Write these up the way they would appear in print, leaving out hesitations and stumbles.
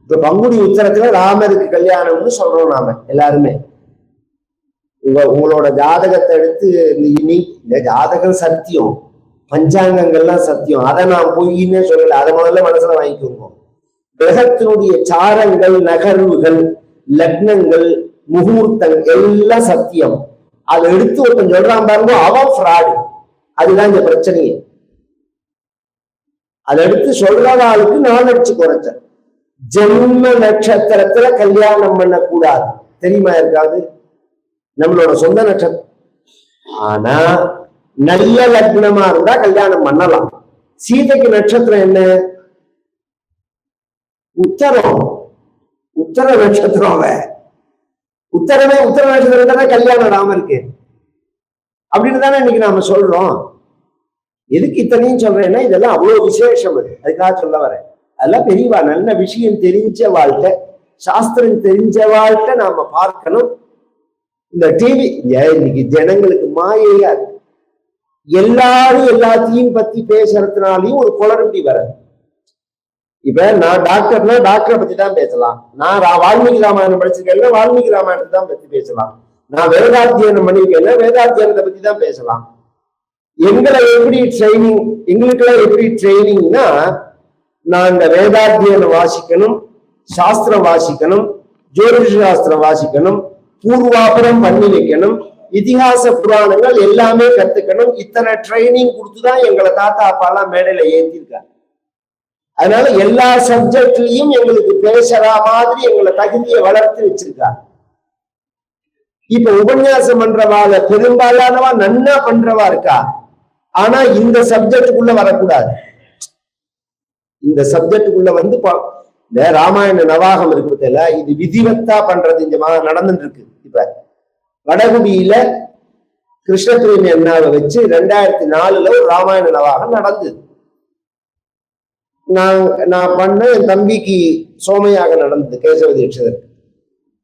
இப்ப பங்குனி உத்தரத்துல ராமருக்கு கல்யாணம்னு சொல்றோம் நாம எல்லாருமே. உங்களோட ஜாதகத்தை எடுத்து இந்த ஜாதகம் சத்தியம், பஞ்சாங்கங்கள்லாம் சத்தியம், அதை நான் பொய்ன்னே சொல்லல. அதை முதல்ல மனசுல வாங்கிக்கோங்க. கிரகத்தினுடைய சாரங்கள், நகர்வுகள், லக்னங்கள், முகூர்த்தங்கள் எல்லாம் சத்தியம். அதை எடுத்து ஒருத்தன் சொல்றான் பாருங்க, அவன் ஃப்ராடு. அதுதான் இந்த பிரச்சனையே. அதை எடுத்து சொல்றவாளுக்கு நான் அடிச்சு குறைச்ச. ஜென்ம நட்சத்திரத்துல கல்யாணம் பண்ணக்கூடாது, தெரியுமா இருக்காது? நம்மளோட சொந்த நட்சத்திரம். ஆனா நல்ல லக்னமா இருந்தா கல்யாணம் பண்ணலாம். சீதைக்கு நட்சத்திரம் என்ன? உத்தரம். உத்தர நட்சத்திரம். உத்தர நட்சத்திரம் தானே கல்யாணம் ராமருக்கு. அப்படின்னு தானே இன்னைக்கு நாம சொல்றோம். எதுக்கு இத்தனையும் சொல்றேன்னா, இதெல்லாம் அவ்வளவு விசேஷம். அதுக்காக சொல்ல வரேன். அதெல்லாம் பெரியவா நல்ல விஷயம் தெரிஞ்ச வாழ்க்கை, சாஸ்திரம் தெரிஞ்ச வாழ்க்கை நாம பார்க்கணும். இந்த டிவி இன்னைக்கு ஜனங்களுக்கு மாயையா இருக்கு. எல்லாரும் எல்லாத்தையும் பத்தி பேசுறதுனாலையும் ஒரு குளறுபடி வர. இப்ப நான் டாக்டர்னா டாக்டரை பத்தி தான் பேசலாம். நான் வால்மீகி ராமாயணம் படிச்சிருக்கேன்னா வால்மீகி ராமாயணத்தை தான் பத்தி பேசலாம். நான் வேதாத்தியனம் பண்ணிருக்கேன்னா வேதாத்தியனத்தை பத்தி தான் பேசலாம். எங்களுக்கெல்லாம் எப்படி ட்ரைனிங்னா, நாங்க வேதாத்தியனம் வாசிக்கணும், சாஸ்திரம் வாசிக்கணும், ஜோதிஷ சாஸ்திரம் வாசிக்கணும், பூர்வாபரம் பண்ணி வைக்கணும், இதிகாச புராணங்கள் எல்லாமே கத்துக்கணும். இத்தனை ட்ரைனிங் கொடுத்துதான் எங்களை தாத்தா அப்பாலாம் மேடையில ஏற்றிருக்காங்க. அதனால எல்லா சப்ஜெக்ட்லயும் எங்களுக்கு பேசுற மாதிரி எங்களை தகுதியை வளர்த்து வச்சிருக்காங்க. இப்ப உபன்யாசம் பண்றவால பெரும்பாலானவா நன்னா பண்றவா இருக்கா. ஆனா இந்த சப்ஜெக்டுக்குள்ள வரக்கூடாது. இந்த சப்ஜெக்டுக்குள்ள வந்து இந்த ராமாயண நவாகம் இருக்கிறதுல இது விதிவத்தா பண்றது இங்க நடந்துட்டு இருக்கு. இப்ப வடகுடியில கிருஷ்ணகிரி அண்ணாவை வச்சு 2004 ஒரு ராமாயண நவாகம் நடந்தது. நான் பண்ண என் தம்பிக்கு சோமையாக நடந்தது கேசவ தீட்சிதர்.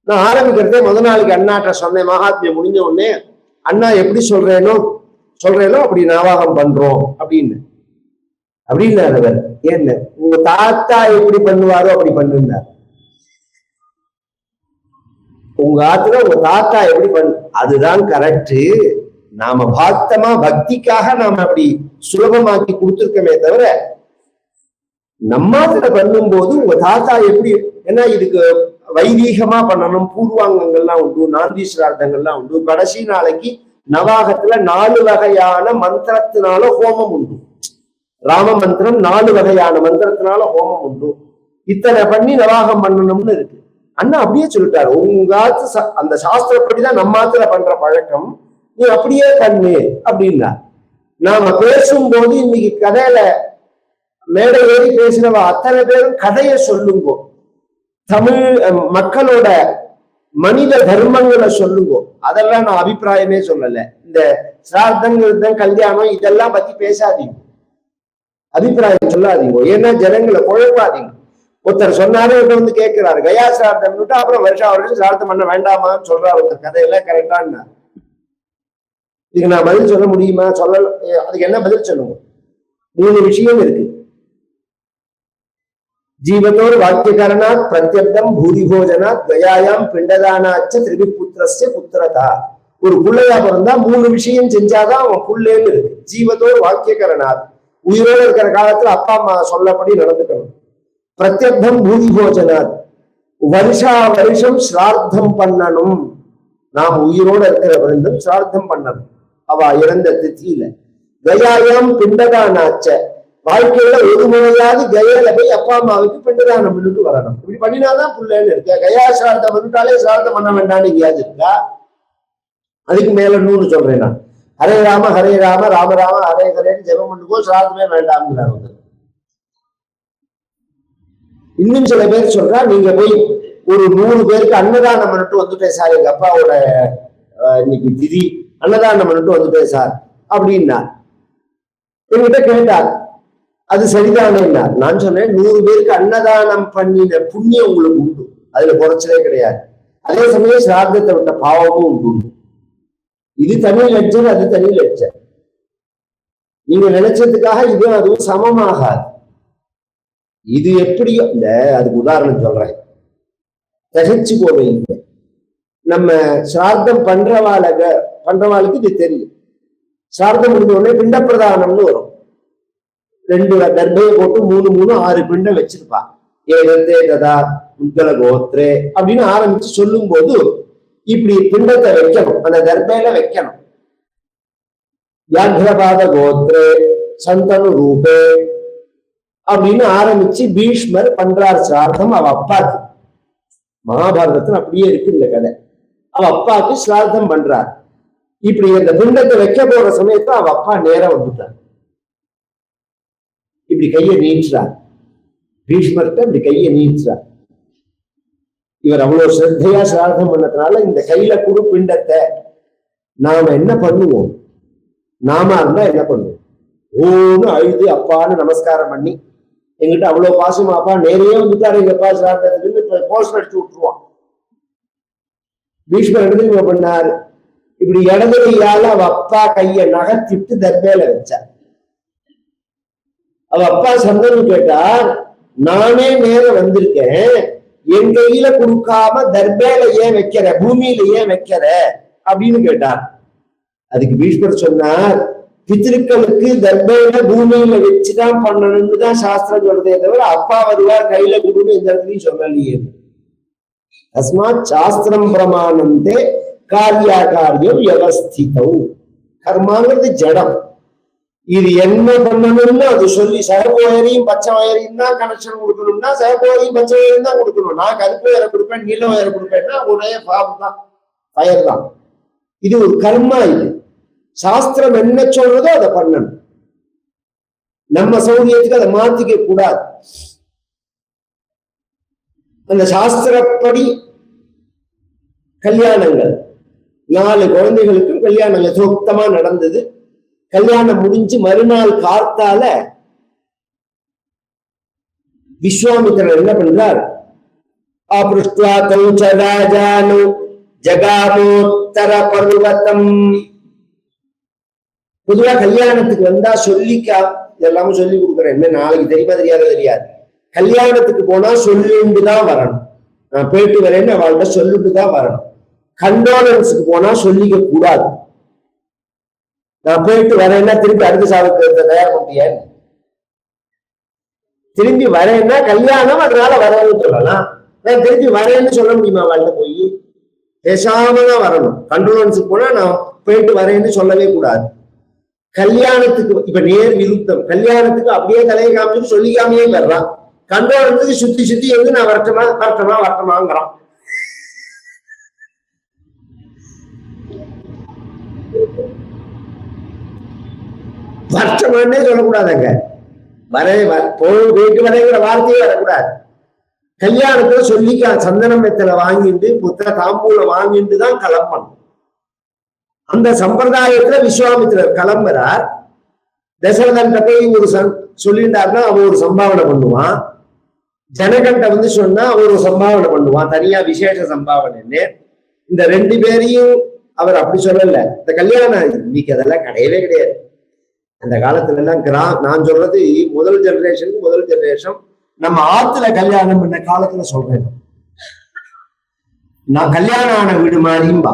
நான் ஆரம்பிக்கிறதே முதல் நாளைக்கு அண்ணாட்ட சொன்னேன். மகாத்மியம் முடிஞ்ச உடனே, அண்ணா எப்படி சொல்றேனோ அப்படி நவாகம் பண்றோம் அப்படின்னு. அவர் என்ன உங்க தாத்தா எப்படி பண்ணுவாரோ அப்படி பண்ணுனார். உங்க ஆத்துல உங்க தாத்தா எப்படி அதுதான் கரெக்ட். நாம பக்திக்காக நாம அப்படி சுலபமாக்கி கொடுத்துருக்கமே தவிர, நம்மாத்துல பண்ணும் போது உங்க தாத்தா எப்படி, ஏன்னா இதுக்கு வைதீகமா பண்ணணும், பூர்வாங்கங்கள்லாம் உண்டு, நாந்தி சிரார்த்தங்கள்லாம் உண்டு. கடைசி நாளைக்கு நவாகத்துல 4 வகையான மந்திரத்தினால ஹோமம் உண்டு. ராம மந்திரம் 4 வகையான மந்திரத்தினால ஹோமம் உண்டு. இத்தனை பண்ணி நவாகம் பண்ணணும்னு இருக்கு. அண்ணா அப்படியே சொல்லிட்டாரு, உங்க அந்த சாஸ்திரப்படிதான் நம்மாத்துல பண்ற பழக்கம், நீ அப்படியே பண்ணு அப்படின்னா. நாம பேசும்போது இன்னைக்கு கதையில மேடை ஏறி பேசினவ அத்தனை பேரும் கதையை சொல்லுங்க, தமிழ் மக்களோட மனித தர்மங்களை சொல்லுங்க. அதெல்லாம் நான் அபிப்பிராயமே சொல்லல. இந்த சிரார்த்தங்கள், கல்யாணம் இதெல்லாம் பத்தி பேசாதீங்க, அபிப்பிராயம் சொல்லாதீங்க. ஏன்னா ஜனங்களை குழப்பாதீங்க. ஒருத்தர் சொன்னாரு, வந்து கேட்கிறாரு கயா சிரார்த்தம், அப்புறம் வருஷம் சிரார்த்தம் பண்ண வேண்டாமான்னு சொல்றாரு ஒருத்தர். கதையெல்லாம் கரெக்டான்னு இதுக்கு நான் பதில் சொல்ல முடியுமா? சொல்லல. அதுக்கு என்ன பதில் சொல்லுங்க? 3 விஷயம் இருக்கு. ஜீவத்தோர் வாக்கியகரணாத் பிரத்யப்தம் பூரிபோஜனாத் கயாயாம் பிண்டதானாச்ச திரிபுத்திரஸ்ய புத்திரதா. ஒரு புள்ளையா பிறந்தா 3 விஷயம் செஞ்சாதான் அவன் புள்ளேன்னு இருக்கு. ஜீவத்தோர் வாக்கியகரணாத், உயிரோடு இருக்கிற காலத்துல அப்பா அம்மா சொல்லப்படி நடந்துக்கணும். பிரத்யப்தம் பூரிபோஜனாத், வருஷம் சிரார்த்தம் பண்ணணும். நாம் உயிரோடு இருக்கிற வேண்டும் சிரார்த்தம் பண்ணணும், அவ இறந்த திதியில. கயாயாம் பிண்டதானாச்ச, வாழ்க்கையில ஒரு முறையாவது கயையில போய் அப்பா அம்மாவுக்கு பிண்டதானம் பண்ணிட்டு வரணும். இப்படி பண்ணினாதான் புள்ளன்னு இருக்க. கயா சிரார்த்தம் பண்ணிட்டாலே சிரார்த்தம் பண்ண வேண்டாம்னு எங்கேயாவது இருக்கா? அதுக்கு மேல இன்னொன்னு சொல்றேன் நான். ஹரே ராம ராம ராம ஹரே ஹரேன்னு ஜெபம் பண்ணுக்கோ, சிரார்த்தமே வேண்டாம்னு. இன்னும் சில பேர் சொல்றா, நீங்க போய் ஒரு 100 பேருக்கு அன்னதானம் பண்ணிட்டு வந்துட்டேன் சார், எங்க அப்பாவோட இன்னைக்கு திதி, அன்னதானம் பண்ணிட்டு வந்துட்டேன் சார் அப்படின்னா. என்கிட்ட கேட்டார், அது சரிதானே? நான் சொன்னேன், 100 பேருக்கு அன்னதானம் பண்ணின புண்ணியம் உங்களுக்கு உண்டு, அதுல குறைச்சலே கிடையாது. அதே சமயம் சிரார்த்தத்தை விட்ட பாவமும் உண்டு. இது தனி லட்சம், அது தனி லட்சம். நீங்க நினைச்சதுக்காக இதுவும் அதுவும் சமமாகாது. இது எப்படியோ இந்த அதுக்கு உதாரணம் சொல்றேன், தகைச்சு போவீங்க. நம்ம சிரார்த்தம் பண்றவாளுக்கு இது தெரியும். சிரார்த்தம் முடிஞ்ச உடனே பிண்ட பிரதானம்னு வரும். 2 தர்பையை போட்டு 3 6 பிண்டம் வச்சிருப்பா. ஏதே ததா உத்கல கோத்ரே அப்படின்னு ஆரம்பிச்சு சொல்லும் போது இப்படி பிண்டத்தை வைக்கணும், அந்த தர்பையில வைக்கணும். வியாகிரபாத கோத்ரே சந்தனு ரூபே அப்படின்னு ஆரம்பிச்சு பீஷ்மர் பண்றார் சிரார்த்தம் அவ அப்பாக்கு. மகாபாரதத்துல அப்படியே இருக்கு இந்த கதை. அவ அப்பாக்கு சிரார்த்தம் பண்றார். இப்படி அந்த பிண்டத்தை வைக்க போற சமயத்துல அவ அப்பா நேரம் வந்துட்டார். இப்படி கையை நீட்டுறார், பீஷ்மர்கிட்ட இப்படி கையை நீட்டுறார். இவர் அவ்வளவு ஸ்ரத்தையா சிரார்த்தம் பண்ணதுனால இந்த கையில குடு பிண்டத்தை நாம என்ன பண்ணுவோம், நாம இருந்தா என்ன பண்ணுவோம், ஓன்னு அழுது அப்பான்னு நமஸ்காரம் பண்ணி எங்கிட்ட அவ்வளவு பாசமா அப்பா நேரையே வந்துட்டாரு எங்க அப்பா சிரார்த்தத்துக்கு போஸ்ட் அடிச்சு விட்டுருவான். பீஷ்மர் எடுத்து பண்ணார், இப்படி இடது கையால அவ அப்பா கைய நகர்த்திட்டு தர்பேல வச்சார். அவ அப்பா சந்தனம் கேட்டார், நானே நேரம் வந்திருக்கேன், என் கையில கொடுக்காம தர்பேல ஏன் வைக்கிற, பூமியில ஏன் வைக்கிற அப்படின்னு கேட்டார். அதுக்கு பீஷ்மர் சொன்னார், பித்திருக்களுக்கு தர்பையில பூமியில வச்சுதான் பண்ணணும்னு தான் சாஸ்திரம் சொல்றதே தவிர அப்பா வருவார் கையில கொடுன்னு எந்த இடத்துலையும் சொல்லலையே. தஸ்மாத் சாஸ்திரம் பிரமாணந்தே காரியம் வியவஸ்திதம். கர்மாங்கிறது ஜடம், இது என்ன பண்ணணும்னு அது சொல்லி சிவப்பு வயரையும் பச்சை வயரையும் தான் கனெக்ஷன் கொடுக்கணும்னா சிவப்பு வயரையும் பச்சை வயரையும் தான் கொடுக்கணும். நான் கருப்பு வயரை கொடுப்பேன் நீல வயரை கொடுப்பேன்னா ஒரே ஃபார்ம் தான், ஃபயர் தான். இது ஒரு கர்மா. இது சாஸ்திரம் என்ன சொல்றதோ அதை பண்ணணும். நம்ம சௌரியத்துக்கு அதை மாத்திக்க கூடாது. அந்த சாஸ்திரப்படி கல்யாணங்கள் 4 குழந்தைகளுக்கும் கல்யாணம் யதோக்தமா நடந்தது. கல்யாணம் முடிஞ்சு மறுநாள் கார்த்தால விஸ்வாமித்திரர் என்ன பண்றார், அப்ருஷ்ட்வா தௌச்ச ராஜானு ஜகாமோத்தர பர்வதம். பொதுவா கல்யாணத்துக்கு வந்தா சொல்லிக்கா இதெல்லாமும் சொல்லி கொடுக்குறேன், என்ன நாளைக்கு தெரியுமா தெரியாது. கல்யாணத்துக்கு போனா சொல்லிட்டுதான் வரணும். நான் போயிட்டு வரேன்னு அவள்கிட்ட சொல்லிட்டுதான் வரணும். கண்டோலன்ஸுக்கு போனா சொல்லிக்க கூடாது. நான் போயிட்டு வரேன்னா திருப்பி அடுத்த சாவுக்கு தயார் பண்ணிய, திரும்பி வரேன்னா கல்யாணம் அதனால வரேன்னு சொல்லலாம். நான் திருப்பி வரேன்னு சொல்ல முடியுமா அவள்கிட்ட போய்? பேசாமதான் வரணும். கண்டோலன்ஸுக்கு போனா நான் போயிட்டு வரேன்னு சொல்லவே கூடாது. கல்யாணத்துக்கு இப்ப நேர் விருத்தம், கல்யாணத்துக்கு அப்படியே தலையை காமிச்சுட்டு சொல்லிக்காமையே வர்றான். கண்டோலன்ஸுக்கு சுத்தி வந்து நான் வரட்டமாங்கிறான். வருஷமானே சொல்லக்கூடாதுங்க. போயிட்டு வரேங்கிற வார்த்தையே வரக்கூடாது. கல்யாணத்துல சொல்லிக்கா சந்தனம் வெத்தலை வாங்கிட்டு புத்திர தாம்பூலம் வாங்கிட்டு தான் கிளம்பணும். அந்த சம்பிரதாயத்துல விஸ்வாமித்திரர் கிளம்புறார். தசரதன்ட்ட போய் ஒரு சொல்லிட்டாருன்னா அவன் ஒரு சம்பாவனை பண்ணுவான். ஜனகண்ட வந்து சொன்னா அவன் ஒரு சம்பாவனை பண்ணுவான், தனியா விசேஷ சம்பாவனை. இந்த 2 பேரையும் அவர் அப்படி சொல்லல. இந்த கல்யாணம் இன்னைக்கு அதெல்லாம் கிடையவே கிடையாது. அந்த காலத்துல எல்லாம் நான் சொல்றது முதல் ஜெனரேஷன் நம்ம ஆத்துல கல்யாணம் பண்ண காலத்துல சொல்றேன். நான் கல்யாணம் ஆன வீடு மாதிரியும்பா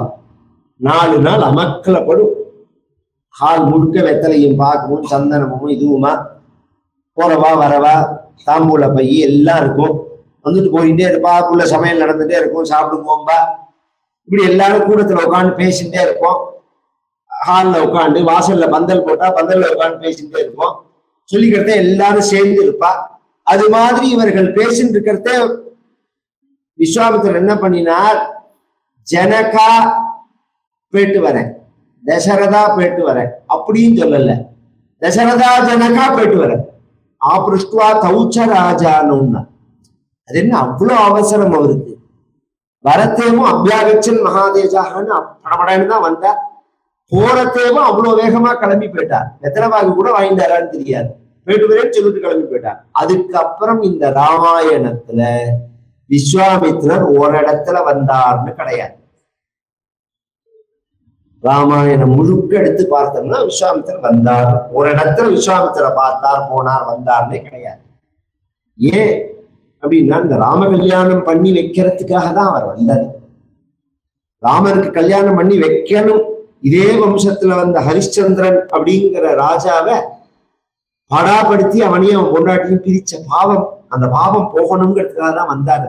4 நாள் அமக்கலப்படும். ஹால் முழுக்க வெத்தலையும் பார்க்கவும் சந்தனமும் இதுவுமா, போறவா வரவா தாம்பூல பை எல்லாம் இருக்கும். வந்துட்டு போயிட்டே இருப்பா, உள்ள சமையல் நடந்துட்டே இருக்கும், சாப்பிட்டு போம்பா. இப்படி எல்லாரும் கூடத்துல உட்காந்து பேசிட்டே இருப்போம். ஹால்ல உட்காந்து வாசல்ல பந்தல் போட்டா பந்தல்ல உட்காந்து பேசிட்டே இருப்போம். சொல்லிக்கிறத எல்லாரும் சேர்ந்து இருப்பா. அது மாதிரி இவர்கள் பேசிட்டு இருக்கிறத விஸ்வாமித்திரர் என்ன பண்ணினார், ஜனகா போயிட்டு வரேன், தசரதா போயிட்டு வரேன் அப்படின்னு சொல்லல. தசரதா ஜனகா போயிட்டு வரேன். ஆப்ருஷ்டுவா தௌச்ச ராஜான்னு. அது என்ன அவ்வளவு அவசரம் அவருக்கு? வரத்தேவும் அபியாகச்சன் மகாதேஜாகன்னு படபடன்னு தான் வந்தார். போறத்தேவும் அவ்வளவு வேகமா கிளம்பி போயிட்டார். எத்தனை வாக்கு கூட வாங்கிட்டாரான்னு தெரியாது. போயிட்டு வரேன்னு சொல்லிட்டு கிளம்பி போயிட்டார். அதுக்கப்புறம் இந்த ராமாயணத்துல விஸ்வாமித்திரர் ஒரு இடத்துல வந்தார்னு கிடையாது. ராமாயணம் முழுக்க எடுத்து பார்த்தோம்னா விஸ்வாமித்திரர் வந்தார், ஒரு இடத்துல விஸ்வாமித்திர பார்த்தார், போனார், வந்தார்னே கிடையாது. ஏன் அப்படின்னா இந்த ராம கல்யாணம் பண்ணி வைக்கிறதுக்காக தான் அவர் வந்தார். ராமருக்கு கல்யாணம் பண்ணி வைக்கணும். இதே வம்சத்துல வந்த ஹரிச்சந்திரன் அப்படிங்கிற ராஜாவை பாடாப்படுத்தி அவனையும் அவன் கொண்டாட்டியும் பிரிச்ச பாவம், அந்த பாவம் போகணுங்கிறதுக்காக தான் வந்தாரு.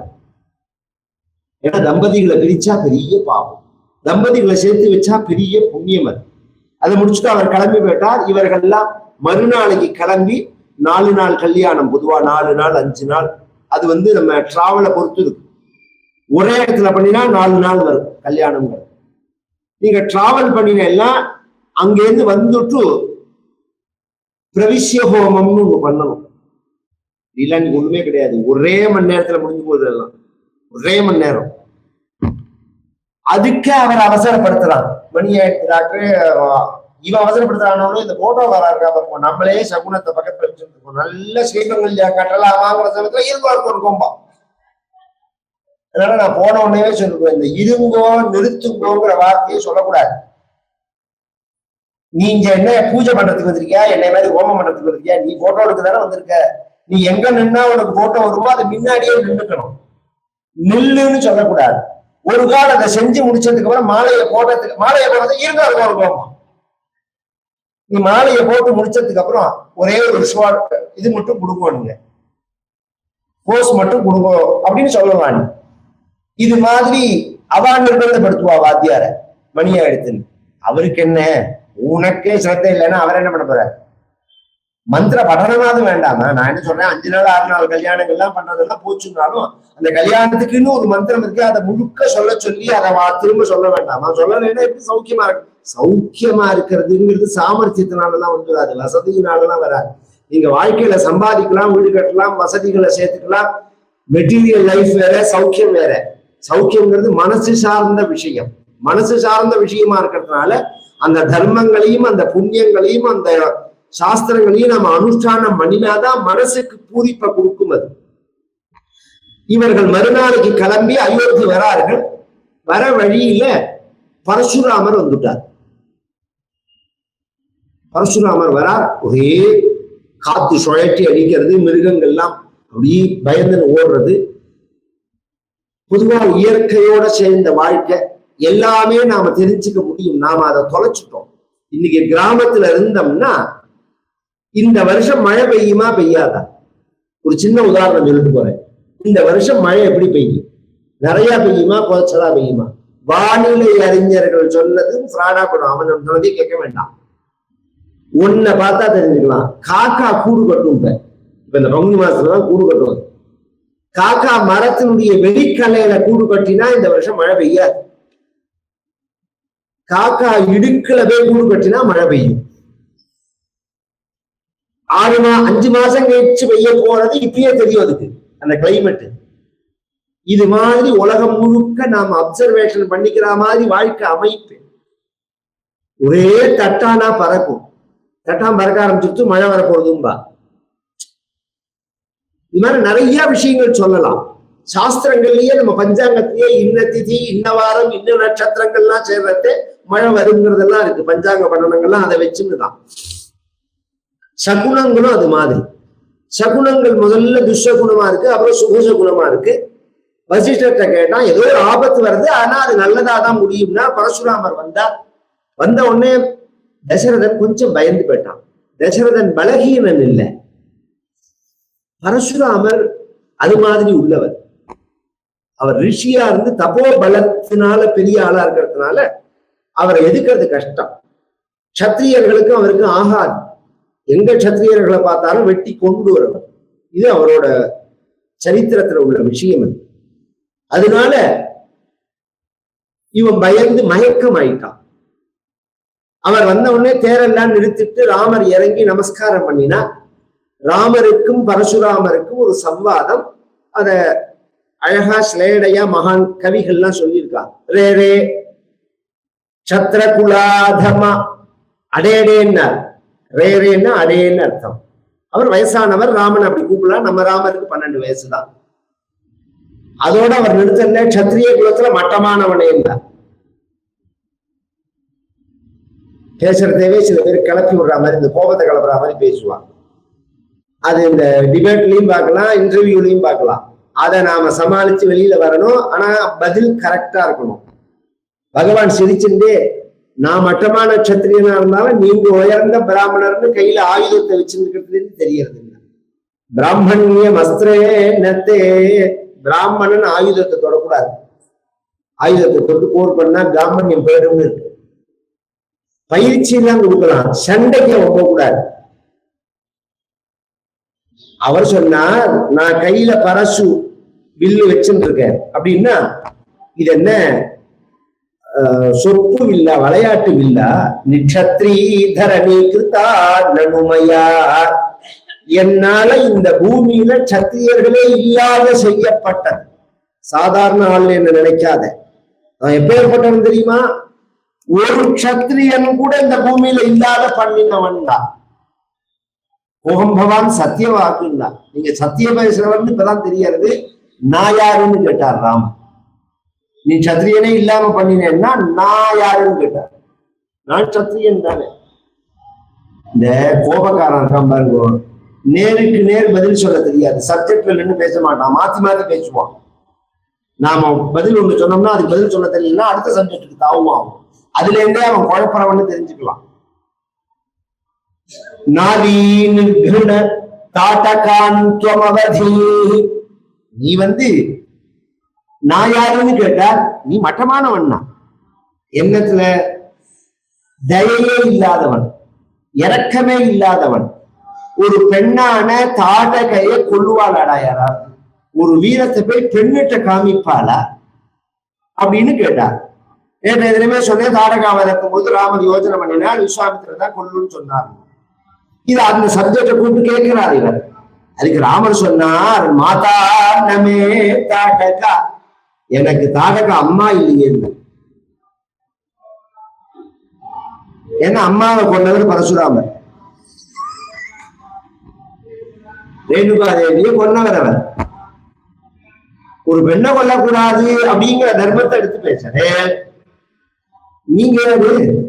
ஏன்னா தம்பதிகளை பிரிச்சா பெரிய பாவம், தம்பதிகளை சேர்த்து வச்சா பெரிய புண்ணியம். அதை முடிச்சுட்டு அவர் கிளம்பி போயிட்டார். இவர்கள்லாம் மறுநாளைக்கு கிளம்பி 4 நாள் கல்யாணம். பொதுவா 4 நாள் 5 நாள், அது நம்ம டிராவலை பொறுத்து இருக்கு. ஒரே இடத்துல பண்ணினா 4 நாள் வரும் கல்யாணம். நீங்க டிராவல் பண்ணின எல்லாம் அங்கேருந்து வந்துட்டு பிரவிசிய ஹோமம்னு ஒண்ணு பண்ணணும். இல்ல நீங்க ஒண்ணுமே கிடையாது, ஒரே மணி நேரத்துல முடிஞ்சு போகுது எல்லாம், ஒரே மணி நேரம். அதுக்கு அவர் அவசரப்படுத்துறான். மணி டாக்டர் இவன் அவசரப்படுத்துறானோ இந்த போட்டோ வராருக்கா பார்ப்போம், நம்மளே சகுனத்தை பக்கத்துல வச்சுருக்கோம், நல்ல ஸ்ரீமங்கல்யா கட்டலாமாங்கிற சமயத்துல இருங்கோ இருக்கோம்பா. அதனால நான் போன உடனே சொல்லுவேன், இந்த இருங்கோ நிறுத்துங்கோங்கிற வார்த்தையை சொல்லக்கூடாது. நீங்க என்ன பூஜை பண்றதுக்கு வந்திருக்கியா, என்னை மாதிரி ஹோமம் பண்றதுக்கு வந்திருக்கியா, நீ போட்டோ எடுக்க தானே வந்திருக்க. நீ எங்க நின்னா உனக்கு போட்டோ வருமோ அது முன்னாடியே நின்றுக்கணும். நில்லுன்னு சொல்லக்கூடாது. ஒரு கால் அதை செஞ்சு முடிச்சதுக்கு அப்புறம் மாலையை போடுறது இருங்க இருக்கோம். நீ மாலையை போட்டு முடிச்சதுக்கு அப்புறம் ஒரே ஒரு இது மட்டும் கொடுங்க, போஸ் மட்டும் கொடுங்க அப்படின்னு சொல்லுவான். இது மாதிரி அவா நிர்பந்தப்படுத்துவா வாத்தியார மணியா எடுத்துன்னு. அவருக்கு என்ன, உனக்கே சிரத்தை இல்லைன்னா அவர் என்ன பண்ண போறாரு? மந்திர படனமாவது வேண்டாமா? நான் என்ன சொல்றேன், 5 நாள் 6 நாள் கல்யாணங்கள்லாம் பண்றதெல்லாம் போச்சுன்னாலும் அந்த கல்யாணத்துக்குன்னு ஒரு மந்திரம் இருக்கு, அதை முழுக்க சொல்ல சொல்லி அதை திரும்ப சொல்ல வேண்டாமா? சொல்லலைன்னா எப்படி சௌக்கியமா இருக்கு? சௌக்கியமா இருக்கிறதுங்கிறது சாமர்த்தியத்தினாலதான் வந்துடாது, வசதியினாலதான் வராது. நீங்க வாழ்க்கையில சம்பாதிக்கலாம், வீடு கட்டலாம், வசதிகளை சேர்த்துக்கலாம். மெட்டீரியல் லைஃப் வேற, சௌக்கியம் வேற. சௌக்கியம்ங்கிறது மனசு சார்ந்த விஷயம். மனசு சார்ந்த விஷயமா இருக்கிறதுனால அந்த தர்மங்களையும் அந்த புண்ணியங்களையும் அந்த சாஸ்திரங்களையும் நம்ம அனுஷ்டானம் பண்ணினாதான் மனசுக்கு பூரிப்பை கொடுக்கும். அது இவர்கள் மறுநாளைக்கு கிளம்பி அயோத்தி வரார்கள். வர வழியில பரசுராமர் வந்துட்டார். பரசுராமர் வரார். ஒரே காத்து சுழற்றி அடிக்கிறது, மிருகங்கள்லாம் அப்படியே பயந்து ஓடுறது. பொதுவா இயற்கையோட சேர்ந்த வாழ்க்கை எல்லாமே நாம தெரிஞ்சுக்க முடியும். நாம அதை தொலைச்சிட்டோம். இன்னைக்கு கிராமத்துல இருந்தோம்னா இந்த வருஷம் மழை பெய்யுமா பெய்யாதா? ஒரு சின்ன உதாரணம் சொல்லிட்டு போறேன். இந்த வருஷம் மழை எப்படி பெய்யும்? நிறைய பெய்யுமா குறைச்சலா பெய்யுமா? வானிலை அறிஞர்கள் சொன்னதும் ஃப்ராடா பண்ணும். அவன் சொன்னதே கேட்க வேண்டாம். ஒன்ன பார்த்தா தெரிஞ்சுக்கலாம். காக்கா கூடு கட்டும். இப்ப இந்த பங்குனி மாசத்துலதான் கூடு கட்டுவது. காக்கா மரத்தினுடைய வெளிக்கலையில கூடு கட்டினா இந்த வருஷம் மழை பெய்யாது. காக்கா இடுக்குல போய் கூடு கட்டினா மழை பெய்யும். 5 மாசம் கழிச்சு பெய்ய போறது இப்பயே தெரியும். அதுக்கு அந்த கிளைமேட். இது மாதிரி உலகம் முழுக்க நாம அப்சர்வேஷன் பண்ணிக்கிற மாதிரி வாழ்க்கை அமைப்பு. ஒரே தட்டானா பறக்கும். தட்டான் பறக்க ஆரம்பிச்சுட்டு மழை வரப்போகுதும்பா. இது மாதிரி நிறைய விஷயங்கள் சொல்லலாம். சாஸ்திரங்கள்லயே நம்ம பஞ்சாங்கத்திலேயே இன்ன திதி இன்ன வாரம் இன்ன நட்சத்திரங்கள்லாம் சேர்றது மழை வருங்கிறதெல்லாம் இருக்கு. பஞ்சாங்க பண்டனங்கள்லாம் அதை வச்சுன்னுதான். சகுனங்களும் அது மாதிரி. சகுனங்கள் முதல்ல துஷகுணமா இருக்கு, அப்புறம் சுகசகுணமா இருக்கு. வசிஷ்டர்கிட்ட கேட்டா ஏதோ ஒரு ஆபத்து வருது, ஆனா அது நல்லதாதான் முடியும்னா பரசுராமர் வந்தார். வந்த உடனே தசரதன் கொஞ்சம் பயந்து போயிட்டான். தசரதன் பலகீனன் இல்லை, பரசுராமர் அது மாதிரி உள்ளவர். அவர் ரிஷியா இருந்து தபோ பலத்தினால பெரிய ஆளா இருக்கிறதுனால அவரை எதுக்கிறது கஷ்டம். சத்திரியர்களுக்கும் அவருக்கு ஆகாது. எங்க சத்திரியர்களை பார்த்தாலும் வெட்டி கொண்டு வரவர். இது அவரோட சரித்திரத்துல உள்ள விஷயம். அதனால இவன் பயந்து மயக்கம் ஆயிட்டான். அவர் வந்த உடனே தேரெல்லாம் நிறுத்திட்டு ராமர் இறங்கி நமஸ்காரம் பண்ணினா. ராமருக்கும் பரசுராமருக்கும் ஒரு சம்வாதம். அத அழகா ஸ்லேடையா மகான் கவிகள்லாம் சொல்லியிருக்காங்க. ரே ரே சத்ரகுலாதமா அடேடேன்னார். ரே ரேன்னா அடேன்னு அர்த்தம். அவர் வயசானவர், ராமன் அப்படி கூப்பிடலாம். நம்ம ராமருக்கு 12 வயசுதான். அதோட அவர் நிறுத்தல சத்திரிய குலத்துல மட்டமானவனே இருந்தார். பேசுறதேவே சில பேர் கிளப்பி விடுற மாதிரி, இந்த கோபத்தை கிளப்புற மாதிரி பேசுவாங்க. அது இந்த டிபேட்லயும் பார்க்கலாம், இன்டர்வியூலையும் பார்க்கலாம். அதை நாம சமாளிச்சு வெளியில வரணும். ஆனா பதில் கரெக்டா இருக்கணும். பகவான் சிரிச்சுட்டே, நான் மட்டமான சத்திரியனா இருந்தாலும் நீங்க உயர்ந்த பிராமணர்னு கையில ஆயுதத்தை வச்சிருக்கிறதுன்னு தெரியறது இல்லை. பிராமணிய மஸ்திரே நத்தே, பிராமணன் ஆயுதத்தை தொடக்கூடாது. ஆயுதத்தை தொட்டு போர் பண்ணா பிராமணியம் போயிடும்னு இருக்கு. பயிற்சி எல்லாம் கொடுக்கலாம், சண்டைக்கு போகக்கூடாது. அவர் சொன்னார், நான் கையில பரசு வில்லு வச்சுட்டு இருக்கேன் அப்படின்னா இது என்ன சொப்பு வில்லா, விளையாட்டு வில்லா? நிக்ஷத்ரி தரணி கிருதா நனுமையா, என்னால இந்த பூமியில சத்திரியர்களே இல்லாத செய்யப்பட்டது. சாதாரண ஆள் என்ன நினைக்காத, நான் எப்பேற்பட்டவன் தெரியுமா? ஒரு க்ஷத்ரியன் கூட இந்த பூமியில இல்லாத பண்ணினவன் தான். கோகம் பவான் சத்தியவாக்குன்னா, நீங்க சத்திய பேசுறவன் இப்பதான் தெரியறது. நான் யாருன்னு கேட்டார் ராம். நீ சத்திரியனே இல்லாம பண்ணினேன்னா நான் யாருன்னு கேட்டார். நான் சத்திரியன் தானே. இந்த கோபக்காரன் இருக்கான் பாருங்க, நேருக்கு நேர் பதில் சொல்ல தெரியாது. சப்ஜெக்ட்ல நின்று பேச மாட்டான், மாத்தி மாத்தி பேசுவான். நாம பதில் ஒண்ணு சொன்னோம்னா அதுக்கு பதில் சொல்ல தெரியலன்னா அடுத்த சப்ஜெக்டுக்கு தாவுவான். அதுல இருந்தே அவன் குழப்பறவன்னு தெரிஞ்சுக்கலாம். நீ நான் யாருன்னு கேட்டா நீ மட்டமானவன் தான். எண்ணத்துல தயையே இல்லாதவன், இரக்கமே இல்லாதவன். ஒரு பெண்ணான தாடகைய கொள்ளுவாளாடா யாராவது? ஒரு வீரத்தை போய் பெண்ணிட்ட காமிப்பாளா அப்படின்னு கேட்டார். எதுவுமே சொன்னேன். தாடகாவை இறக்கும் போது ராமர் யோசனை பண்ணினால் விஸ்வாமித்திரர் தான் கொல்லுன்னு சொன்னார். இது அந்த சப்ஜெக்டை கூப்பிட்டு கேட்கிறார் இவர். அதுக்கு ராமர் சொன்னார், மாதா நமே தாடகா, எனக்கு தாடகா அம்மா இல்லையே. ஏன்னா அம்மாவை கொண்டவர் பரசுராமர், ரேணுகா தேவியை கொண்டவர் அவர். ஒரு பெண்ணை கொல்லக்கூடாது அப்படிங்கிற தர்மத்தை எடுத்து பேசுறேன். நீங்க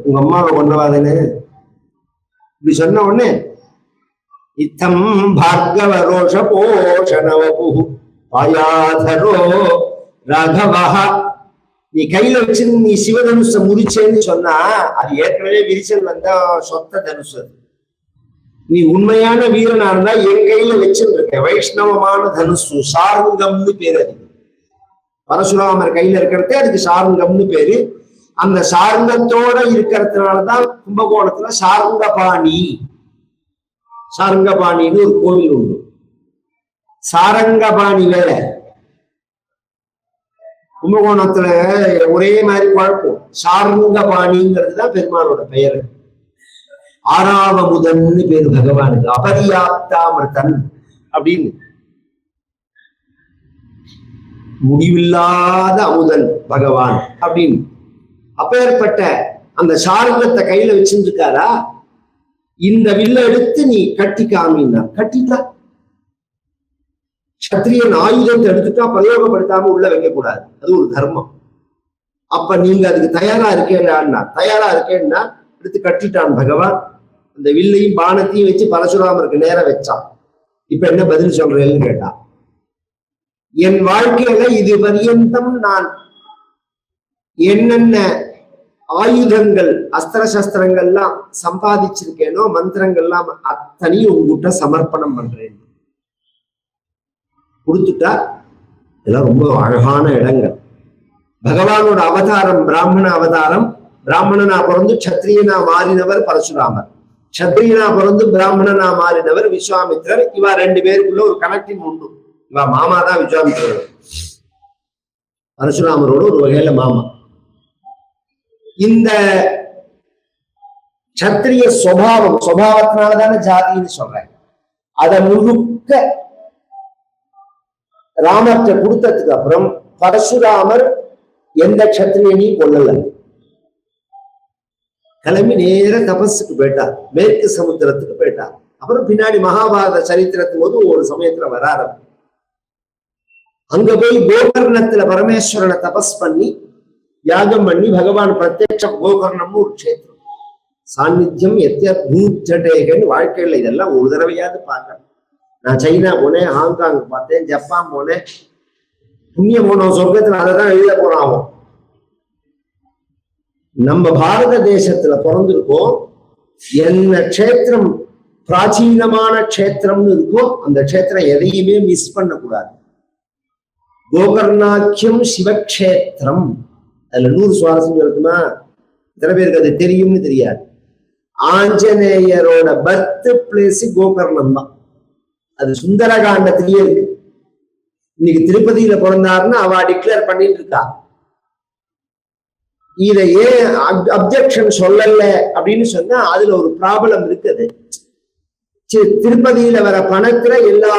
உங்க அம்மாவை கொண்டவாதுன்னு இப்படி சொன்ன உடனே இத்தம் பார்கவ ரோஷ போஷணவபு பாயாதரோ ராகவா, நீ கையில வச்சு நீ சிவதனுஷ முறிச்சேன்னு சொன்னா அது ஏற்கனவே விரிசல் வந்த சொத்த தனுஷு. நீ உண்மையான வீரனா இருந்தா என் கையில வச்சுருக்க வைஷ்ணவமான தனுசு, சாருங்கம்னு பேரு. அது பரசுராமர் கையில இருக்கிறதே அதுக்கு சாருங்கம்னு பேரு. அந்த சாருங்கத்தோட இருக்கிறதுனாலதான் கும்பகோணத்துல சாருங்கபாணி, சாருங்கபாணின்னு ஒரு கோவில் உண்டு. சாரங்கபாணி வேற, கும்பகோணத்துல ஒரே மாதிரி குழப்பம். சாருங்கபாணிங்கிறது தான் பெருமானோட பெயர். ஆறாவமுதன்னு பேரு பகவானுக்கு, அபரியாப்தாமிருதன் அப்படின்னு. முடிவில்லாத அமுதன் பகவான் அப்படின்னு. அப்பேற்பட்ட அந்த சாருங்கத்தை கையில வச்சிருக்காரா, இந்த வில்ல எடுத்து நீ கட்டி காமின்னா கட்டிட்டா. சத்திரியன் ஆயுதத்தை எடுத்துட்டா பிரயோகப்படுத்தாம உள்ள வைக்க கூடாது, அது ஒரு தர்மம். அப்ப நீங்க அதுக்கு தயாரா இருக்கேன்னா, தயாரா இருக்கேன்னா எடுத்து கட்டிட்டான் பகவான். அந்த வில்லையும் பானத்தையும் வச்சு பரசுராமருக்கு நேரம் வச்சான். இப்ப என்ன பதில் சொல்றேன்னு கேட்டா, என் வாழ்க்கையில இது பரியந்தம் நான் என்னென்ன ஆயுதங்கள் அஸ்திர சஸ்திரங்கள்லாம் சம்பாதிச்சிருக்கேனோ, மந்திரங்கள்லாம் அத்தனையும் உங்ககிட்ட சமர்ப்பணம் பண்றேன். கொடுத்துட்டா. இதெல்லாம் ரொம்ப அழகான இடங்கள். பகவானோட அவதாரம் பிராமண அவதாரம். பிராமணனா பிறந்து சத்திரியனா மாறினவர் பரசுராமர், சத்திரியனா பிறந்து பிராமணனா மாறினவர் விஸ்வாமித்திரர். இவா ரெண்டு பேருக்குள்ள ஒரு கனெக்டிங் உண்டு. இவா மாமா தான் விஸ்வாமித்திரர், பரசுராமரோட ஒரு வகையில மாமா. இந்த சத்திரிய சுபாவத்தினாலதானே ஜாதின்னு சொல்றேன். அதை முழுக்க ராமர்கிட்ட கொடுத்ததுக்கு அப்புறம் பரசுராமர் எந்த சத்திரியனையும் கொள்ளல. கிளம்பி நேர தபஸுக்கு போயிட்டார், மேற்கு சமுத்திரத்துக்கு போயிட்டார். அப்புறம் பின்னாடி மகாபாரத சரித்திரத்தின் போது ஒரு சமயத்துல வராரு. அங்க போய் கோகர்ணத்துல பரமேஸ்வரனை தபஸ் பண்ணி யாகம் பண்ணி பகவான் பிரத்யட்சம். கோகர்ணம்னு ஒரு கஷேத்திரம், சாநித்தியம் எத்தியத்பூச்சடேகன்னு வாழ்க்கையில இதெல்லாம் ஒரு தடவையாவது பார்க்கணும். நான் சைனா போனேன், ஹாங்காங் பார்த்தேன், ஜப்பான் போனேன், புண்ணியம் போனோம் சொர்க்கத்துல அதைதான் எழுத போறான் அவன். நம்ம பாரத தேசத்துல பிறந்திருக்கோம், என்ன க்ஷேத்திரம் பிராச்சீனமான க்ஷேத்திரம்னு இருக்கோ அந்த க்ஷேத்திரம் எதையுமே மிஸ் பண்ணக்கூடாது. கோகர்ணாக்கியம் சிவக்ஷேத்திரம், அதுல 100 சுவாரஸ்யம் இருக்குமா? எத்தனை பேருக்கு அது தெரியும்னு தெரியாது. ஆஞ்சநேயரோட பர்த் பிளேஸ் கோகர்ணம் தான். அது சுந்தரகாண்டத்திலேயே இருக்கு. இன்னைக்கு திருப்பதியில பிறந்தாருன்னு அவ டிக்ளேர் பண்ணிட்டு இருக்கா. இத ஏன் அப்ஜெக்ஷன் சொல்லல அப்படின்னு சொன்னா அதுல ஒரு ப்ராப்ளம் இருக்குது. திருப்பதியில வர பணத்துல எல்லா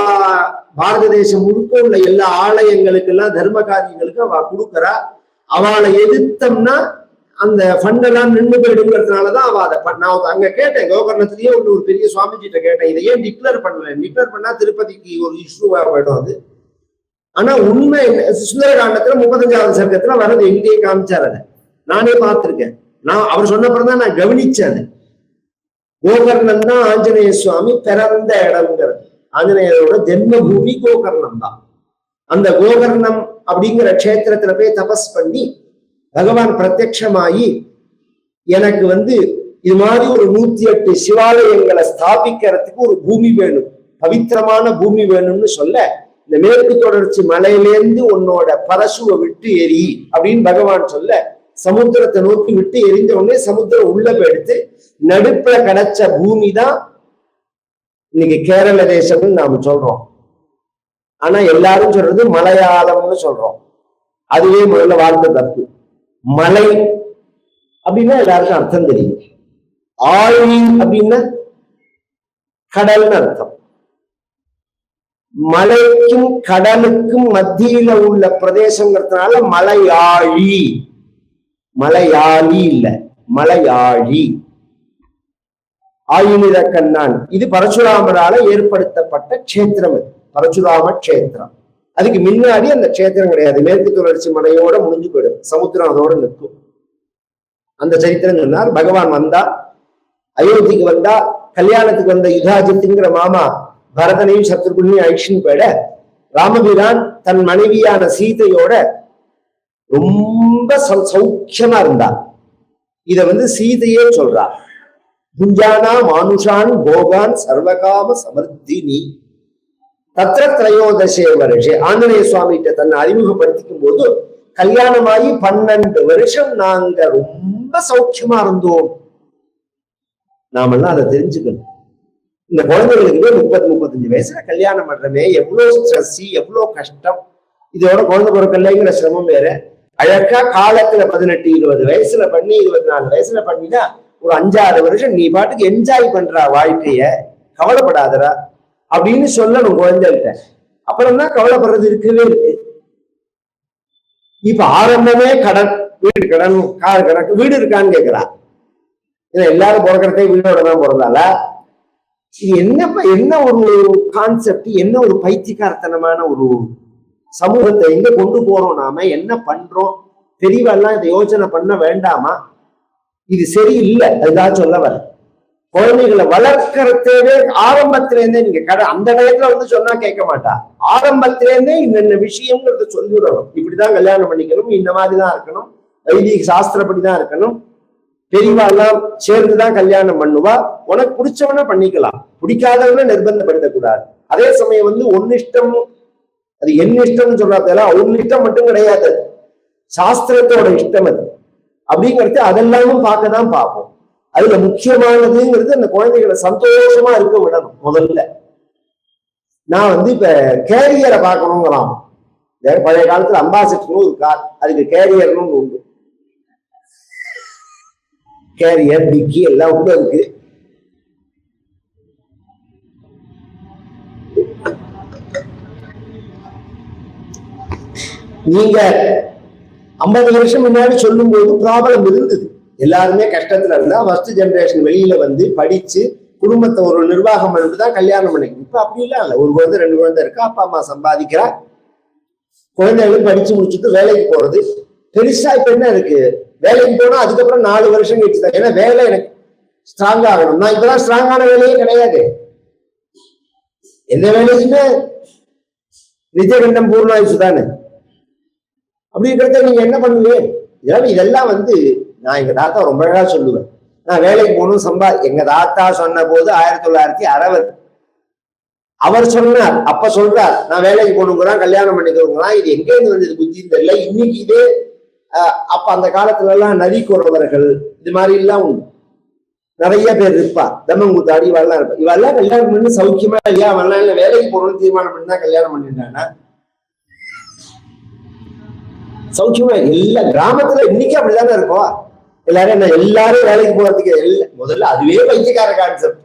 பாரத தேசம் முழுக்க உள்ள எல்லா ஆலயங்களுக்கு எல்லாம் தர்ம காரியங்களுக்கு அவ கொடுக்கறா. அவளை எதிர்த்தம்னா அந்த ஃபண்ட் எல்லாம் நின்று போயிடுங்கிறதுனாலதான் அவ அதை நான் அங்க கேட்டேன். கோகர்ணத்திலேயே ஒரு பெரிய சுவாமிஜிட்ட கேட்டேன், இதை ஏன் டிக்ளேர் பண்ணல? டிக்ளேர் பண்ணா திருப்பதிக்கு ஒரு இஷ்யூவா போயிடும் அது. ஆனா உண்மை சுந்தரகாண்டத்துல 35வது சர்க்கத்துல வர்றது எங்கேயே காமிச்சார். அதை நானே பார்த்திருக்கேன். அவர் சொன்னப்பறதான் நான் கவனிச்சேன். கோகர்ணம் தான் ஆஞ்சநேய சுவாமி பிறந்த இடம்ங்கிறது. ஆஞ்சநேயரோட ஜென்ம பூமி கோகர்ணம் தான். அந்த கோகர்ணம் அப்படிங்கிற க்ஷேத்திரத்துல போய் தபஸ் பண்ணி பகவான் பிரத்யட்சமாயி எனக்கு இது மாதிரி ஒரு 108 சிவாலயங்களை ஸ்தாபிக்கிறதுக்கு ஒரு பூமி வேணும், பவித்திரமான பூமி வேணும்னு சொல்ல, இந்த மேற்கு தொடர்ச்சி மலையிலேருந்து உன்னோட பரசுவை விட்டு எரி அப்படின்னு பகவான் சொல்ல, சமுத்திரத்தை நோக்கி விட்டு எரிஞ்ச உடனே சமுத்திரம் உள்ள போயிடுத்து. நடுப்புல கிடைச்ச பூமி தான் இன்னைக்கு கேரள தேசம்னு நாம சொல்றோம். ஆனா எல்லாரும் சொல்றது மலையாளம்னு சொல்றோம். அதுவே முதல்ல வார்த்தை தப்பு. மலை அப்படின்னா எல்லாருக்கும் அர்த்தம் தெரியும். ஆழி அப்படின்னா கடல்னு அர்த்தம். மலைக்கும் கடலுக்கும் மத்தியில உள்ள பிரதேசங்கிறதுனால மலையாழி. மலையாளி இல்ல, மலையாழி. ஆயுநித கண்ணான் இது பரசுராமரால ஏற்படுத்தப்பட்ட க்ஷேத்திரம். பரசுராம க்ஷேத்திரம். அதுக்கு முன்னாடி அந்த க்ஷேத்திரம் கிடையாது. மேற்கு தொடர்ச்சி மலையோட முடிஞ்சு போயிடும், சமுத்திரம் அதோட நிற்கும். அந்த சரித்திரம் சொன்னார். பகவான் வந்தா, அயோத்திக்கு வந்தா, கல்யாணத்துக்கு வந்த யுதாஜித்துங்கிற மாமா பரதனையும் சத்ருகுனையும் அழிச்சுன்னு போயிட, ராமபிரான் தன் மனைவியான சீதையோட ரொம்ப சௌக்கியமா இருந்தா. இத சீதையே சொல்றா. புஞ்சானா மானுஷான் போகான் சர்வகாம சமர்த்தினி தத்ர திரையோதசே வருஷே. ஆஞ்சநேய சுவாமிகிட்ட தன்னை அறிமுகப்படுத்திக்கும் போது, கல்யாணமாகி 12 வருஷம் நாங்க ரொம்ப சௌக்கியமா இருந்தோம். நாமெல்லாம் அதை தெரிஞ்சுக்கணும். இந்த குழந்தைகளுக்குமே 30-35 வயசுல கல்யாணம் பண்றமே எவ்வளவு ஸ்ட்ரெஸ், எவ்வளவு கஷ்டம். இதோட குழந்தை பிறக்கலைங்கிற சிரமம் வேற. அழகா காலத்துல 18-20 வயசுல பண்ணி 24 வயசுல பண்ணினா ஒரு 5-6 வருஷம் நீ பாட்டுக்கு என்ஜாய் பண்றா வாழ்க்கைய, கவலைப்படாதரா அப்படின்னு சொல்லணும் குழந்தைகிட்ட. அப்புறம் தான் கவலைப்படுறது இருக்கவே இருக்கு. இப்ப ஆரம்பமே கடன், வீடு கடன், கார் கடன். வீடு இருக்கான்னு கேட்கிறா. ஏன்னா எல்லாரும் பிறக்கிறதே வீடோட தான் பிறந்தால. இது என்ன ஒரு கான்செப்ட், என்ன ஒரு பைத்தியக்காரத்தனமான ஒரு சமூகத்தை எங்க கொண்டு போறோம்? நாம என்ன பண்றோம்? தெளிவெல்லாம் இதை யோசனை பண்ண வேண்டாமா? இது சரியில்லை. அதுதான் சொல்ல வர. குழந்தைகளை வளர்க்கறதே ஆரம்பத்திலேருந்தே நீங்க அந்த டயத்துல சொன்னா கேட்க மாட்டா. ஆரம்பத்திலேருந்தே இன்னென்ன விஷயம்ங்கிறத சொல்லிவிடணும். இப்படிதான் கல்யாணம் பண்ணிக்கணும், இந்த மாதிரிதான் இருக்கணும், வைதிக சாஸ்திரப்படிதான் இருக்கணும், பெரியவாள்லாம் சேர்ந்துதான் கல்யாணம் பண்ணுவா, உனக்கு பிடிச்சவன பண்ணிக்கலாம், பிடிக்காதவன நிர்பந்தப்படுத்தக்கூடாது. அதே சமயம் ஒன்னு இஷ்டம், அது என்ன இஷ்டம்னு சொல்றாதெல்லாம் அவங்க இஷ்டம் மட்டும் கிடையாது, சாஸ்திரத்தோட இஷ்டம் அது அப்படிங்கிறது. அதெல்லாமும் பார்க்கதான் பார்ப்போம். அதுல முக்கியமானதுங்கிறது அந்த குழந்தைகளை சந்தோஷமா இருக்க விடணும். முதல்ல நான் இப்ப கேரியரை பார்க்கணுங்கிறான். பழைய காலத்துல அம்பாசிடர்னு ஒரு கார், அதுக்கு கேரியர்னு உண்டு. கேரியர், டிக்கி எல்லாம் உண்டு. அதுக்கு நீங்க 50 வருஷம் முன்னாடி சொல்லும் போது ப்ராப்ளம் இருந்தது. எல்லாருமே கஷ்டத்துல இருந்தா ஃபர்ஸ்ட் ஜெனரேஷன் வெளியில படிச்சு குடும்பத்தை ஒரு நிர்வாகம் பண்ணிட்டுதான் கல்யாணம் பண்ணிக்கணும். இப்ப அப்படி இல்ல. ஒரு குழந்தை 2 குழந்தை இருக்கா, அப்பா அம்மா சம்பாதிக்கிறா, குழந்தைகளும் படிச்சு முடிச்சுட்டு வேலைக்கு போறது. பெருசா இப்ப என்ன இருக்கு? வேலைக்கு போனா அதுக்கப்புறம் 4 வருஷம் கழிச்சுதான். ஏன்னா வேலை எனக்கு ஸ்ட்ராங் ஆகணும். நான் இப்பதான் ஸ்ட்ராங்கான வேலையே கிடையாது. எந்த வேலைக்குமே நித்தியகண்டம் பூர்ணாயுசு தானே. அப்படி இருக்கிறத நீங்க என்ன பண்ணுவீங்க? இதெல்லாம் நான் எங்க தாத்தா ரொம்ப அழகா சொல்லுவேன். நான் வேலைக்கு போகணும் எங்க தாத்தா சொன்ன போது 1960 அவர் சொன்னார். அப்ப சொல்றார் நான் வேலைக்கு போகணுங்கிறான், கல்யாணம் பண்ணிக்கிறோங்கிறான். இது எங்க இருந்து வந்தது புத்தின்னு தெரியல. இன்னைக்கு இதே அப்ப அந்த காலத்துல எல்லாம் நதி குறவர்கள் இது மாதிரி எல்லாம் உண்டு. நிறைய பேர் இருப்பா, தம்மங்குத்தாடி இவெல்லாம் இருப்பா. இவெல்லாம் கல்யாணம் பண்ணி சௌக்கியமா இல்லையா? அவெல்லாம் இல்ல வேலைக்கு போகணும்னு தீர்மானம் பண்ணி தான் கல்யாணம் பண்ணிட்டானா சௌக்கியமா? எல்லா கிராமத்துல இன்னைக்கு அப்படிதானே இருக்கும். எல்லாரும் வேலைக்கு போறதுக்கு முதல்ல அதுவே பைத்தியக்கார கான்செப்ட்.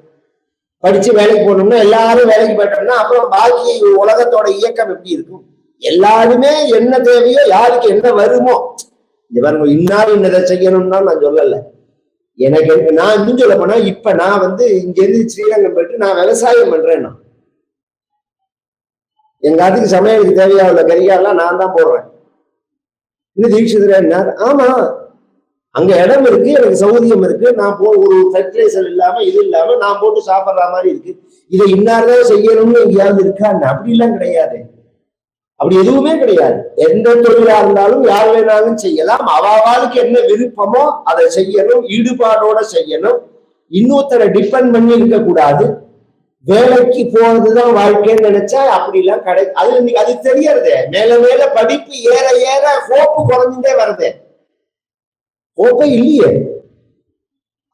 படிச்சு வேலைக்கு போகணும்னா எல்லாரும் வேலைக்கு போயிட்டோம்னா அப்புறம் பாக்கி உலகத்தோட இயக்கம் எப்படி இருக்கும்? எல்லாருமே என்ன தேவையோ, யாருக்கு என்ன வருமோ. பாருங்க, இன்னாரும் இன்னதை செய்யணும்னா நான் சொல்லல. எனக்கு நான் இன்னும் சொல்ல போனா இப்ப நான் இங்க இருந்து ஸ்ரீரங்கம் போயிட்டு நான் விவசாயம் பண்றேன். எங்க அதுக்கு சமையலுக்கு தேவையா உள்ள கரிகாலாம் நான் தான் போடுறேன். இன்னும் தீட்சிதர் என்னார், ஆமா அங்க இடம் இருக்கு, எனக்கு சௌகரியம் இருக்கு, நான் ஒரு ஃபெர்டிலைசர் இல்லாம இது இல்லாம நான் போட்டு சாப்பிடுற மாதிரி இருக்கு. இதை இன்னார்தான் செய்யணும்னு எங்கேயாவது இருக்கான்னு அப்படி எல்லாம் கிடையாது. அப்படி எதுவுமே கிடையாது. எந்த தொழிலா இருந்தாலும் யார் வேணாலும் செய்யலாம். அவாவாளுக்கு என்ன விருப்பமோ அதை செய்யணும், ஈடுபாடோட செய்யணும். இன்னொருத்தரை டிபெண்ட் பண்ணி இருக்கக்கூடாது. வேலைக்கு போறதுதான் வாழ்க்கைன்னு நினைச்சா அப்படி எல்லாம் அது தெரியறதே. மேல மேல படிப்பு ஏற ஏற ஹோப்பு குறைஞ்சுட்டே வருதே. ஹோப்பே இல்லையே.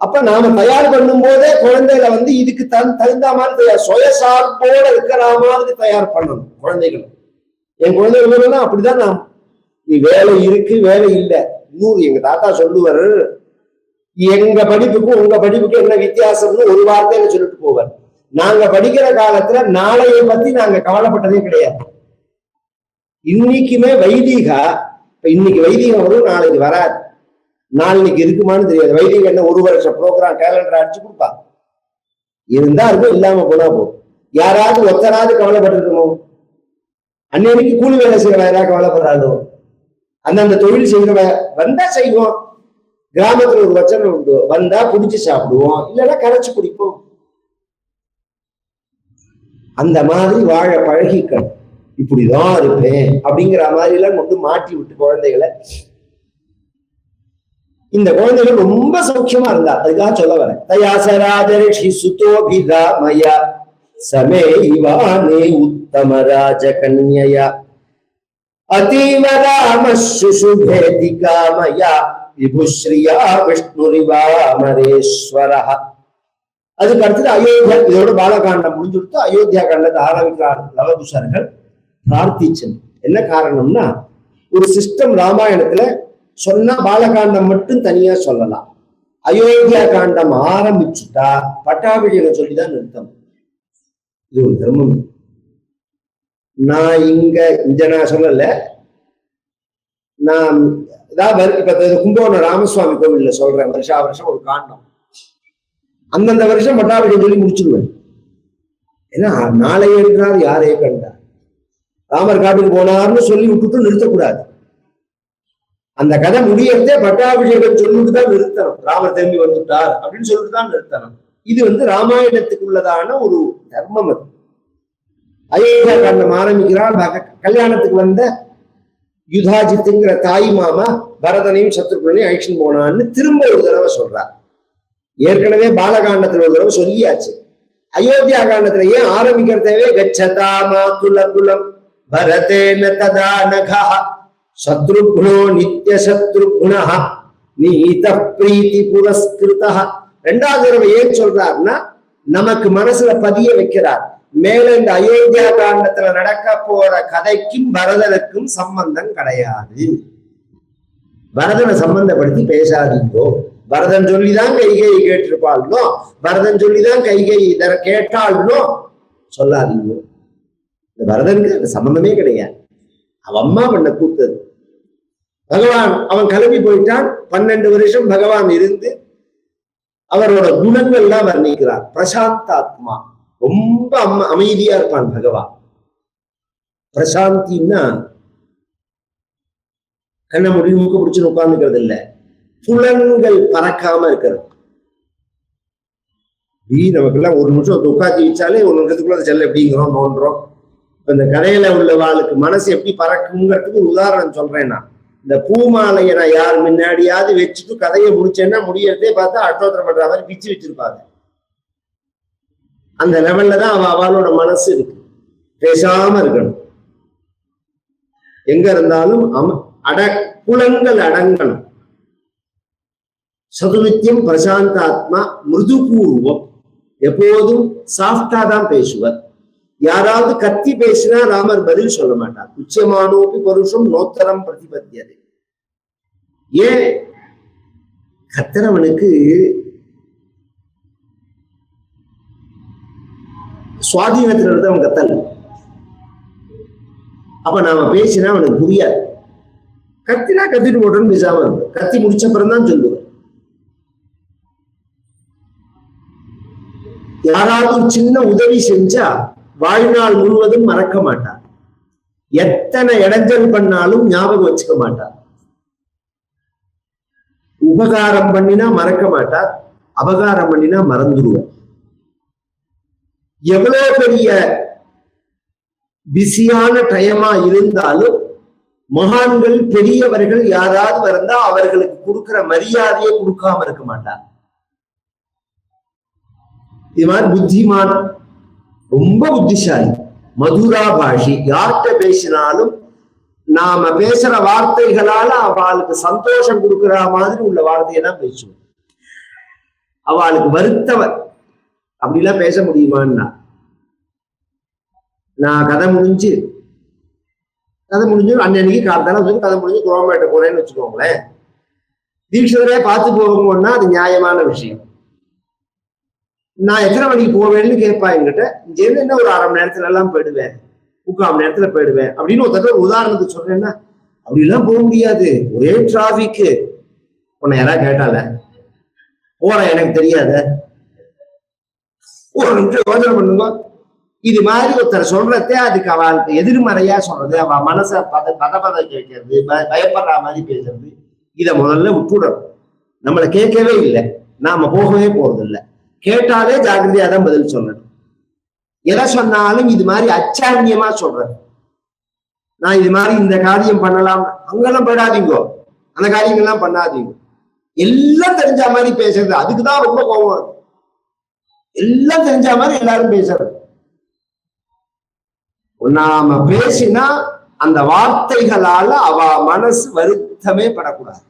அப்ப நாம தயார் பண்ணும் போதே குழந்தைகளை இதுக்கு தகுந்த மாதிரி சுயசார்போட இருக்கிற மாதிரி தயார் பண்ணணும் குழந்தைகளை. என் குழந்தைகள் அப்படிதான் நீ வேலை இருக்கு வேலை இல்லை. எங்க தாத்தா சொல்லுவார், எங்க படிப்புக்கும் உங்க படிப்புக்கும் என்ன வித்தியாசம்னு ஒரு வார்த்தையில சொல்லிட்டு போவார். நாங்க படிக்கிற காலத்துல நாளைய பத்தி நாங்க கவலைப்பட்டதே கிடையாது. இன்னைக்குமே வைதிகா, இன்னைக்கு வைதிகம் வரும், நாளைக்கு வராது. நாளைக்கு இருக்குமான்னு தெரியாது. வைதிகம் என்ன ஒரு வருஷம் ப்ரோக்ராம் கேலண்டர் அடிச்சு கொடுப்பா. இருந்தா இருக்கும், இல்லாம போனா போகும். யாராவது ஒத்தராது கவலைப்பட்டிருக்கணும்? அன்னைக்கு கூலி வேலை செய்யற யாராவது கவலைப்படுறாளோ? அந்தந்த தொழில் செய்யற வந்தா செய்வோம். கிராமத்துல ஒரு வச்சனம் உண்டு, வந்தா குடிச்சு சாப்பிடுவோம், இல்லைன்னா கரைச்சு குடிப்போம். அந்த மாதிரி வாழ பழகிக்கணும். இப்படிதான் இருப்பேன் அப்படிங்கிற மாதிரி எல்லாம் கொண்டு மாட்டி விட்டு குழந்தைகளை, இந்த குழந்தைகள் ரொம்ப சௌக்கியமா இருந்தா அதுக்காக சொல்ல வரேன். தயாசராஜரிஷி சுதோபிதா மயா சமே இவானே உத்தம ராஜ கன்யயா அதீவ ராம சுசுபேதிகா மயா விபுஸ்ரீயா விஷ்ணுரிவாமரேஸ்வர. அதுக்கு அடுத்தது அயோத்தியா. இதோட பாலகாண்டம் முடிஞ்சுடுத்து அயோத்தியா காண்டத்தை ஆரம்பிக்கிறார் லவகுஷர்கள் பிரார்த்திச்சன். என்ன காரணம்னா, ஒரு சிஸ்டம் ராமாயணத்துல சொன்னா பாலகாண்டம் மட்டும் தனியா சொல்லலாம். அயோத்தியா காண்டம் ஆரம்பிச்சுட்டா பட்டாபிஷேகம் சொல்லிதான் நிறுத்தம். இது ஒரு தர்மம். நான் நான் சொல்லல, நான் இப்ப கும்பகோணம் ராமசுவாமி கோவில்ல சொல்றேன். வருஷா வருஷம் ஒரு காண்டம் அந்தந்த வருஷம் பட்டாபிஷேகம் சொல்லி முடிச்சிருவேன். ஏன்னா நாளையே இருக்கிறார் யாரையே கண்டார், ராமர் காட்டுக்கு போனார்னு சொல்லி விட்டுட்டு நிறுத்தக்கூடாது. அந்த கதை முடியறதே பட்டாபிஷேகம் சொல்லிட்டு தான் நிறுத்தணும். ராமர் திரும்பி வந்துட்டார் அப்படின்னு சொல்லிட்டு தான் நிறுத்தணும். இது ராமாயணத்துக்குள்ளதான ஒரு தர்மம். அது அயோத்தியா காண்டம் ஆரம்பிக்கிறார். கல்யாணத்துக்கு வந்த யுதாஜித்துங்கிற தாய் மாமா பரதனையும் சத்ருகனையும் அழிச்சுன்னு போனான்னு திரும்ப ஒரு தடவை சொல்றார். ஏற்கனவே பாலகாண்டத்துல ஒரு தடவை சொல்லியாச்சு. அயோத்தியா காண்டத்துல ஏன் ஆரம்பிக்கிறதவே கச்சதா மாதுல குலம் பரதேன ததா நகா சத்ருக்னோ நித்ய சத்ருக்னா நீத பிரீத்தி புரஸ்கிருதா. ரெண்டாவது தடவை ஏன் சொல்றாருன்னா, நமக்கு மனசுல பதிய வைக்கிறார். மேல இந்த அயோத்தியா காண்டத்துல நடக்க போற கதைக்கும் பரதனுக்கும் சம்பந்தம் கிடையாது. பரதனை சம்பந்தப்படுத்தி பேசாதீங்கோ. பரதன் சொல்லிதான் கைகை கேட்டிருப்பாள்னோ, பரதன் சொல்லிதான் கைகை கேட்டாள்னோ சொல்லாதீங்க. இந்த பரதனுக்கு அந்த சம்பந்தமே கிடையாது. அவன் அம்மா பண்ண கூத்தது. பகவான் அவன் கிளம்பி போயிட்டான். 12 வருஷம் பகவான் இருந்து அவரோட குணங்கள்லாம் வர்ணிக்கிறார். பிரசாந்தாத்மா, ரொம்ப அமைதியா இருப்பான் பகவான். பிரசாந்தின்னா கண்ண முடிவு மூக்க பிடிச்சு உட்கார்ந்துக்கிறது இல்ல, புலன்கள் பறக்காம இருக்கிறது. நமக்கெல்லாம் ஒரு நிமிஷம் உட்காந்து வச்சாலே ஒரு நிமிஷத்துக்குள்ள செல்ல எப்படிங்கிறோம் நோன்றோம். இப்ப இந்த கரையில உள்ளவாளுக்கு மனசு எப்படி பறக்குங்கிறதுக்கு உதாரணம் சொல்றேன். நான் இந்த பூமாலையை நான் யார் முன்னாடியாவது வச்சுட்டு கதையை முடிச்சேன்னா முடியறதே பார்த்தா அட்டோத்திரம் பண்ற மாதிரி பிச்சு வச்சிருப்பாங்க. அந்த லெவல்ல தான் அவளோட மனசு இருக்கு. பேசாம இருக்கணும், எங்க இருந்தாலும் புலன்கள் அடங்கணும். சதுநித்தியம் பிரசாந்தாத்மா மிருதுபூர்வம், எப்போதும் சாஃப்டா தான் பேசுவர். யாராவது கத்தி பேசினா ராமர் பதில் சொல்ல மாட்டார். உச்சமானோபி பருஷம் நோத்தரம் பிரதிபத்தியது. ஏன் கத்திரவனுக்கு சுவாதீனத்தில் இருந்து அவன் கத்தல். அப்ப நாம பேசினா அவனுக்கு புரியாது. கத்தினா கத்திட்டு போட்டோன்னு பேசாம இருக்கும். கத்தி முடிச்ச அப்புறம் தான் சொல்லுவேன். யாராவது சின்ன உதவி செஞ்சா வாழ்நாள் முழுவதும் மறக்க மாட்டார். எத்தனை இடைஞ்சல் பண்ணாலும் ஞாபகம் வச்சுக்க மாட்டார். உபகாரம் பண்ணினா மறக்க மாட்டார், அபகாரம் பண்ணினா மறந்துடுவார். எவ்வளவு பெரிய பிஸியான டைமா இருந்தாலும் மகான்கள் பெரியவர்கள் யாராவது இருந்தா அவர்களுக்கு கொடுக்கிற மரியாதையை கொடுக்காம இருக்க மாட்டார். இது மாதிரி புத்திமான், ரொம்ப புத்திசாலி, மதுரா பாஷி. யார்கிட்ட பேசினாலும் நாம பேசுற வார்த்தைகளால அவளுக்கு சந்தோஷம் கொடுக்கிற மாதிரி உள்ள வார்த்தையை தான் பேசுவோம். அவளுக்கு வருத்தவர் அப்படிலாம் பேச முடியுமான்னா, நான் கதை முடிஞ்சு அன்னைக்கு காலத்தால கதை முடிஞ்சு குரோம்பேட்டை போறேன்னு வச்சுக்கோங்களேன். தீட்சிதரே பார்த்து போகணும்னா அது நியாயமான விஷயம். நான் எத்தனை மணிக்கு போவேன்னு கேட்பா என்கிட்ட. இங்கேருந்து என்ன ஒரு 1/2 மணி நேரத்துல எல்லாம் போயிடுவேன், 3/4 மணி நேரத்துல போயிடுவேன் அப்படின்னு ஒரு உதாரணத்துக்கு சொல்றேன்னா, அப்படிலாம் போக முடியாது, ஒரே டிராபிக்கு. உன்னை யாராவது கேட்டால போற எனக்கு தெரியாத, ஒரு நிமிஷம் யோசனை பண்ணுங்க. இது மாதிரி ஒருத்தர் சொல்றதே அதுக்கு அவளுக்கு எதிர்மறையா சொல்றது, அவ மனசை பத கேட்கறது, பயப்படுற மாதிரி பேசுறது, இதை முதல்ல விட்டுடணும். நம்மளை கேட்கவே இல்லை, நாம போகவே போறது இல்லை. கேட்டாலே ஜாக்கிரதையா தான் பதில் சொல்லணும். எதை சொன்னாலும் இது மாதிரி அச்சான்யமா சொல்றது. நான் இது மாதிரி இந்த காரியம் பண்ணலாம், அங்கெல்லாம் போயிடாதீங்கோ, அந்த காரியங்கள்லாம் பண்ணாதீங்க, எல்லாம் தெரிஞ்ச மாதிரி பேசுறது. அதுக்குதான் ரொம்ப கோபம் இருக்கு. எல்லாம் தெரிஞ்ச மாதிரி எல்லாரும் பேசுறது. நாம பேசினா அந்த வார்த்தைகளால அவ மனசு வருத்தமே படக்கூடாது.